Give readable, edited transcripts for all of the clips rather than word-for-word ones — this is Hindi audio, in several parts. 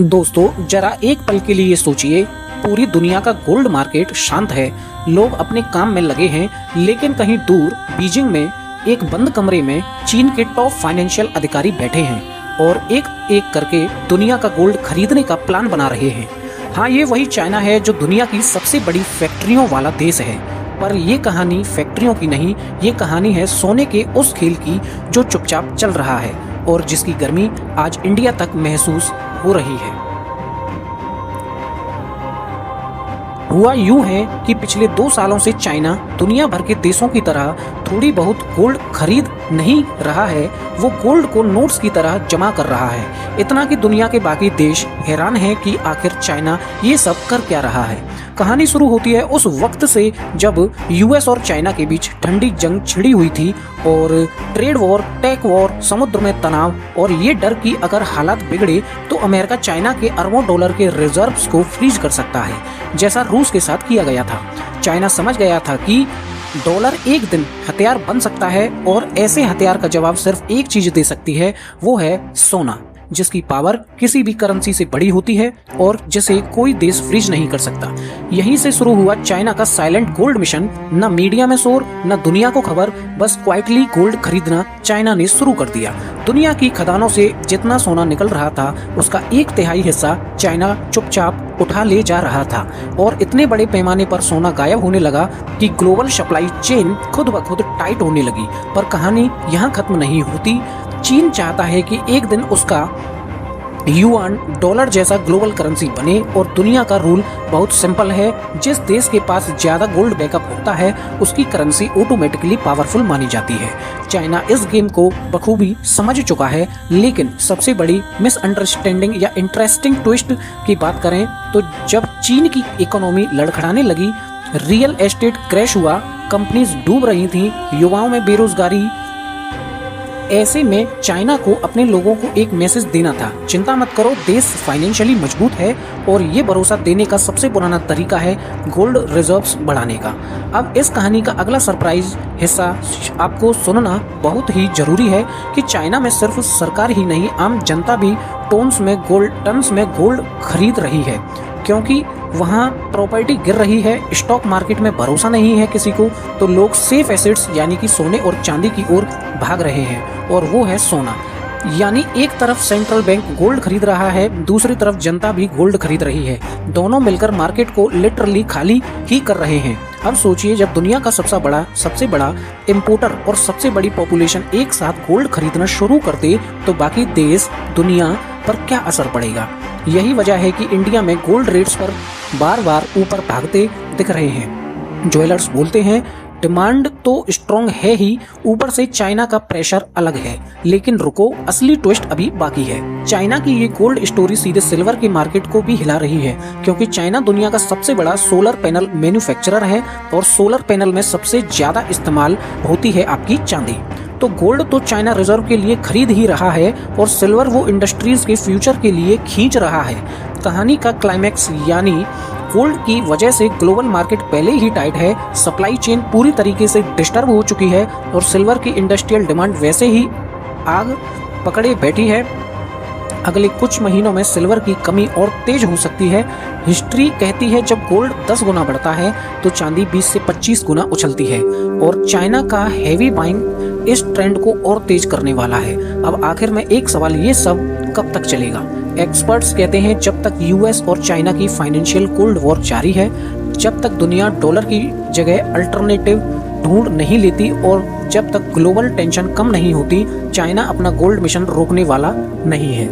दोस्तों जरा एक पल के लिए सोचिए, पूरी दुनिया का गोल्ड मार्केट शांत है, लोग अपने काम में लगे हैं, लेकिन कहीं दूर बीजिंग में एक बंद कमरे में चीन के टॉप फाइनेंशियल अधिकारी बैठे हैं और एक एक करके दुनिया का गोल्ड खरीदने का प्लान बना रहे हैं। हाँ, ये वही चाइना है जो दुनिया की सबसे बड़ी फैक्ट्रियों वाला देश है। पर ये कहानी फैक्ट्रियों की नहीं, ये कहानी है सोने के उस खेल की जो चुपचाप चल रहा है और जिसकी गर्मी आज इंडिया तक महसूस हो रही है। हुआ यूं है कि पिछले 2 सालों से चाइना दुनिया भर के देशों की तरह थोड़ी बहुत गोल्ड खरीद नहीं रहा है, वो गोल्ड को नोट्स की तरह जमा कर रहा है। इतना कि दुनिया के बाकी देश हैरान हैं कि आखिर चाइना ये सब कर क्या रहा है। कहानी शुरू होती है उस वक्त से जब यूएस और चाइना के बीच ठंडी जंग छिड़ी हुई थी और ट्रेड वॉर, टेक वॉर, समुद्र में तनाव और ये डर कि अगर हालात बिगड़े तो अमेरिका चाइना के अरबों डॉलर के रिजर्व्स को फ्रीज कर सकता है, जैसा रूस के साथ किया गया था। चाइना समझ गया था कि डॉलर एक दिन हथियार बन सकता है और ऐसे हथियार का जवाब सिर्फ एक चीज दे सकती है, वो है सोना, जिसकी पावर किसी भी करेंसी से बड़ी होती है और जिसे कोई देश फ्रीज नहीं कर सकता। यहीं से शुरू हुआ चाइना का साइलेंट गोल्ड मिशन। न मीडिया में शोर, न दुनिया को खबर, बस क्वाइटली गोल्ड खरीदना चाइना ने शुरू कर दिया। दुनिया की खदानों से जितना सोना निकल रहा था उसका 1/3 हिस्सा चाइना चुपचाप उठा ले जा रहा था और इतने बड़े पैमाने पर सोना गायब होने लगा कि ग्लोबल सप्लाई चेन खुद ब खुद टाइट होने लगी। पर कहानी यहाँ खत्म नहीं होती। चीन चाहता है कि एक दिन उसका युआन डॉलर जैसा ग्लोबल करेंसी बने और दुनिया का रूल बहुत सिंपल है, जिस देश के पास ज्यादा गोल्ड बैकअप होता है उसकी करेंसी ऑटोमेटिकली पावरफुल मानी जाती है। चाइना इस गेम को बखूबी समझ चुका है, लेकिन सबसे बड़ी मिसअंडरस्टैंडिंग या इंटरेस्टिंग ट्विस्ट की बात करें तो जब चीन की इकोनॉमी लड़खड़ाने लगी, रियल एस्टेट क्रैश हुआ, कंपनीज डूब रही थी, युवाओं में बेरोजगारी, ऐसे में चाइना को अपने लोगों को एक मैसेज देना था, चिंता मत करो, देश फाइनेंशियली मजबूत है और ये भरोसा देने का सबसे पुराना तरीका है गोल्ड रिजर्व्स बढ़ाने का। अब इस कहानी का अगला सरप्राइज हिस्सा आपको सुनना बहुत ही जरूरी है कि चाइना में सिर्फ सरकार ही नहीं, आम जनता भी टन्स में गोल्ड खरीद रही है, क्योंकि वहाँ प्रॉपर्टी गिर रही है, स्टॉक मार्केट में भरोसा नहीं है किसी को, तो लोग सेफ एसेट्स यानी कि सोने और चांदी की ओर भाग रहे हैं और वो है सोना। यानी एक तरफ सेंट्रल बैंक गोल्ड खरीद रहा है, दूसरी तरफ जनता भी गोल्ड खरीद रही है, दोनों मिलकर मार्केट को लिटरली खाली ही कर रहे हैं। अब सोचिए, जब दुनिया का सबसे बड़ा इंपोर्टर और सबसे बड़ी पॉपुलेशन एक साथ गोल्ड खरीदना शुरू कर दे तो बाकी देश दुनिया पर क्या असर पड़ेगा। यही वजह है कि इंडिया में गोल्ड रेट्स पर बार बार ऊपर भागते दिख रहे हैं। ज्वेलर्स बोलते हैं डिमांड तो स्ट्रॉन्ग है ही, ऊपर से चाइना का प्रेशर अलग है। लेकिन रुको, असली ट्विस्ट अभी बाकी है। चाइना की ये गोल्ड स्टोरी सीधे सिल्वर के मार्केट को भी हिला रही है, क्योंकि चाइना दुनिया का सबसे बड़ा सोलर पैनल मैन्युफैक्चरर है और सोलर पैनल में सबसे ज्यादा इस्तेमाल होती है आपकी चांदी। तो गोल्ड तो चाइना रिजर्व के लिए खरीद ही रहा है और सिल्वर वो इंडस्ट्रीज के फ्यूचर के लिए खींच रहा है। कहानी का क्लाइमैक्स यानी गोल्ड की वजह से ग्लोबल मार्केट पहले ही टाइट है, सप्लाई चेन पूरी तरीके से डिस्टर्ब हो चुकी है और सिल्वर की इंडस्ट्रियल डिमांड वैसे ही आग पकड़े बैठी है। अगले कुछ महीनों में सिल्वर की कमी और तेज हो सकती है। हिस्ट्री कहती है जब गोल्ड 10 गुना बढ़ता है तो चांदी 20 से 25 गुना उछलती है और चाइना का हेवी बाइंग इस ट्रेंड को और तेज करने वाला है। अब आखिर में एक सवाल, ये सब कब तक चलेगा? एक्सपर्ट्स कहते हैं जब तक यूएस और चाइना की फाइनेंशियल कोल्ड वॉर जारी है, जब तक दुनिया डॉलर की जगह अल्टरनेटिव ढूंढ नहीं लेती और जब तक ग्लोबल टेंशन कम नहीं होती, चाइना अपना गोल्ड मिशन रोकने वाला नहीं है।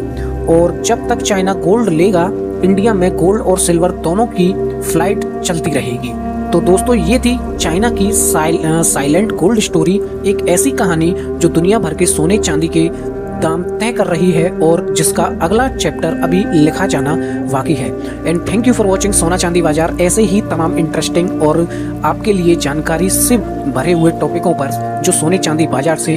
और जब तक चाइना गोल्ड लेगा, इंडिया में गोल्ड और सिल्वर दोनों की फ्लाइट चलती रहेगी। तो दोस्तों, ये थी चाइना की साइलेंट गोल्ड स्टोरी, एक ऐसी कहानी जो दुनिया भर के सोने चांदी के दाम तय कर रही है और जिसका अगला चैप्टर अभी लिखा जाना बाकी है। And thank you for watching सोना चांदी बाजार। ऐसे ही तमाम इंटरेस्टिंग और आपके लिए जानकारी से भरे हुए टॉपिकों पर जो सोने चांदी बाजार से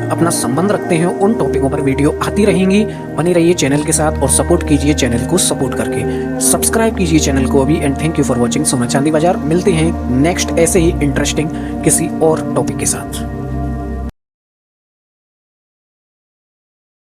अपना संबंध रखते हैं, उन टॉपिकों पर वीडियो आती रहेंगी। बने रहिए चैनल के साथ और सपोर्ट कीजिए चैनल को सपोर्ट करके। सब्सक्राइब कीजिए चैनल को अभी। And thank you for watching सोना चांदी बाजार। मिलते हैं नेक्स्ट ऐसे ही इंटरेस्टिंग किसी और टॉपिक के साथ।